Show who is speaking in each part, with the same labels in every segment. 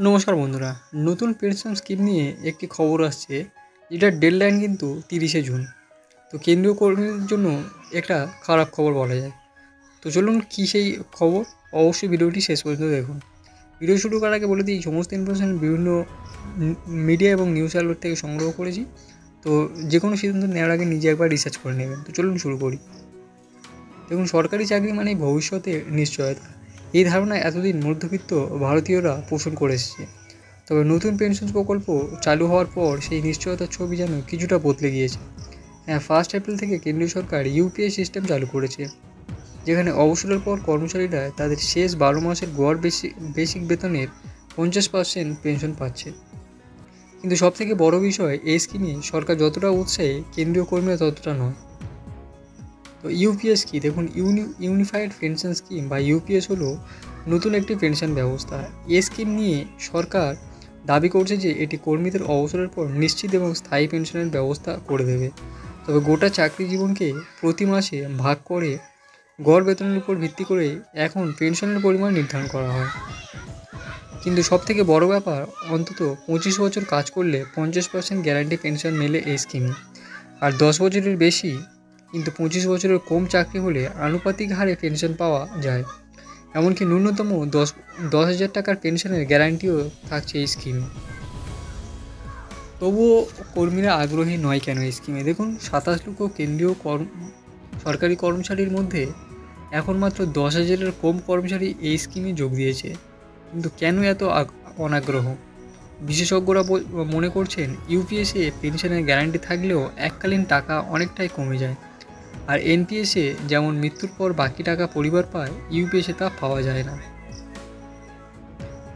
Speaker 1: নমস্কার বন্ধুরা, নতুন পেনশন স্কিম নিয়ে একটি খবর আসছে, যেটার ডেডলাইন কিন্তু 30শে জুন। তো কেন্দ্রীয় কর্মীদের জন্য একটা খারাপ খবর বলা যায়। তো চলুন কী সেই খবর, অবশ্যই ভিডিওটি শেষ পর্যন্ত দেখুন। ভিডিও শুরু করার আগে বলে দিই, সমস্ত ইনফরমেশন বিভিন্ন মিডিয়া এবং নিউজ আউটলেট থেকে সংগ্রহ করেছি। তো যে কোনো সিদ্ধান্ত নেওয়ার আগে নিজে একবার রিসার্চ করে নেবেন। তো চলুন শুরু করি। দেখুন, সরকারি চাকরি মানে ভবিষ্যতের নিশ্চয়তা, এই ধারণা এতদিন মধ্যবিত্ত ভারতীয়রা পোষণ করে এসেছে। তবে নতুন পেনশন প্রকল্প চালু হওয়ার পর সেই নিশ্চয়তার ছবি যেন কিছুটা বদলে গিয়েছে। হ্যাঁ, 1 এপ্রিল থেকে কেন্দ্রীয় সরকার ইউপিএস সিস্টেম চালু করেছে, যেখানে অবসরের পর কর্মচারীরা তাদের শেষ 12 মাসের গড় বেসিক বেতনের 50% পেনশন পাচ্ছে। কিন্তু সবথেকে বড় বিষয়, এই স্কিমে সরকার যতটা উৎসাহী, কেন্দ্রীয় কর্মীরা ততটা নয়। তো ইউপিএস কি? দেখুন, ইউনিফাইড পেনশন স্কিম বা ইউপিএস হলো নতুন একটি পেনশন ব্যবস্থা। এই স্কিম নিয়ে সরকার দাবি করছে যে এটি কর্মীদের অবসরের পর নিশ্চিত এবং স্থায়ী পেনশনের ব্যবস্থা করে দেবে। তবে গোটা চাকরি জীবনকে প্রতি মাসে ভাগ করে গড় বেতনের উপর ভিত্তি করে এখন পেনশনের পরিমাণ নির্ধারণ করা হয়। কিন্তু সবথেকে বড় ব্যাপার, অন্তত 25 বছর কাজ করলে 50% গ্যারান্টি পেনশন মেলে এই স্কিমে। আর 10 বছরের বেশি কিন্তু 25 বছরের কম চাকরি হলে আনুপাতিক হারে পেনশন পাওয়া যায়। এমনকি ন্যূনতম 10,000 টাকার পেনশনের গ্যারান্টিও থাকছে এই স্কিমে। তবুও কর্মীরা আগ্রহী নয় কেন এই স্কিমে? দেখুন, 27 লক্ষ কেন্দ্রীয় সরকারি কর্মচারীর মধ্যে এখন মাত্র 10,000-এর কম কর্মচারী এই স্কিমে যোগ দিয়েছে। কিন্তু কেন এত অনাগ্রহ? বিশেষজ্ঞরা মনে করছেন, ইউপিএসে পেনশনের গ্যারান্টি থাকলেও এককালীন টাকা অনেকটাই কমে যায়। আর এনপিএসে যেমন মৃত্যুর পর বাকি টাকা পরিবার পায়, ইউপিএসে তা পাওয়া যায় না।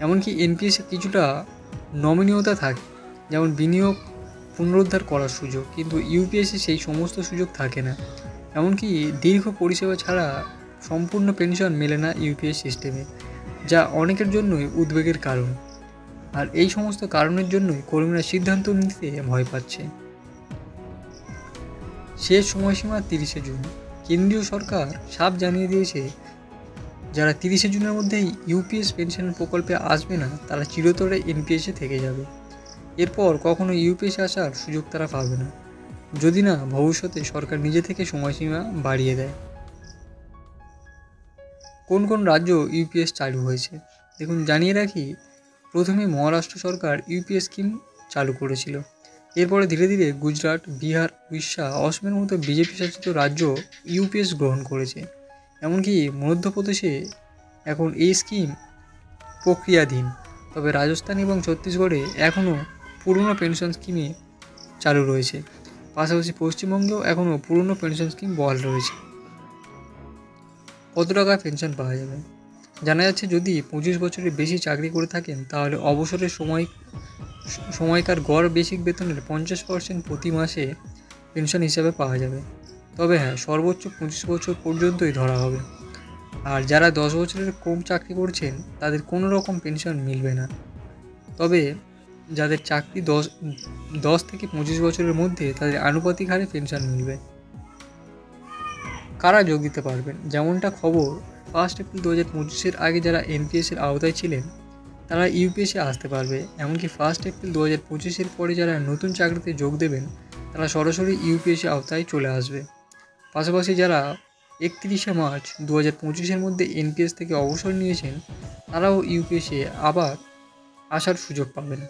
Speaker 1: এমনকি এনপিএসে কিছুটা নমনীয়তা থাকে, যেমন বিনিয়োগ পুনরুদ্ধার করার সুযোগ, কিন্তু ইউপিএসে সেই সমস্ত সুযোগ থাকে না। এমনকি দীর্ঘ পরিষেবা ছাড়া সম্পূর্ণ পেনশন মেলে না ইউপিএস সিস্টেমে, যা অনেকের জন্যই উদ্বেগের কারণ। আর এই সমস্ত কারণের জন্যই কর্মীরা সিদ্ধান্ত নিতে ভয় পাচ্ছে। শেষ সময়সীমা 30শে জুন। কেন্দ্রীয় সরকার সাফ জানিয়ে দিয়েছে, যারা 30শে জুনের মধ্যেই ইউপিএস পেনশনের প্রকল্পে আসবে না, তারা চিরতরে এনপিএসে থেকে যাবে। এরপর কখনো ইউপিএসে আসার সুযোগ তারা পাবে না, যদি না ভবিষ্যতে সরকার নিজে থেকে সময়সীমা বাড়িয়ে দেয়। কোন কোন রাজ্য ইউপিএস চালু হয়েছে? দেখুন, জানিয়ে রাখি, প্রথমে মহারাষ্ট্র সরকার ইউপিএস স্কিম চালু করেছিল। এরপরে ধীরে ধীরে গুজরাট, বিহার, উড়িষ্যা, অসমের মতো বিজেপি শাসিত রাজ্য ইউপিএস গ্রহণ করেছে। এমনকি মধ্যপ্রদেশে এখন এই স্কিম প্রক্রিয়াধীন। তবে রাজস্থান এবং ছত্তিশগড়ে এখনও পুরনো পেনশন স্কিমে চালু রয়েছে। পাশাপাশি পশ্চিমবঙ্গেও এখনও পুরনো পেনশন স্কিম বহাল রয়েছে। কত টাকা পেনশন পাওয়া যাবে? জানা যাচ্ছে, যদি 25 বছরের বেশি চাকরি করে থাকেন, তাহলে অবসরের সময়কার গড় বেসিক বেতনের 50% প্রতি মাসে পেনশন হিসাবে পাওয়া যাবে। তবে হ্যাঁ, সর্বোচ্চ 25 বছর পর্যন্তই ধরা হবে। আর যারা 10 বছরের কম চাকরি করছেন, তাদের কোনো রকম পেনশন মিলবে না। তবে যাদের চাকরি 10 থেকে 25 বছরের মধ্যে, তাদের আনুপাতিক হারে পেনশন মিলবে। কারা যোগ দিতে পারবেন? যেমনটা খবর, 1 এপ্রিল 2025-এর আগে যারা এনপিএসের আওতায় ছিলেন, তারা ইউপিএসে আসতে পারবে। এমনকি 1 এপ্রিল 2025-এর পরে যারা নতুন চাকরিতে যোগ দেবেন, তারা সরাসরি ইউপিএসে আওতায় চলে আসবে। পাশাপাশি যারা 31শে মার্চ 2025-এর মধ্যে এনপিএস থেকে অবসর নিয়েছেন, তারাও ইউপিএসে আবার আসার সুযোগ পাবেন।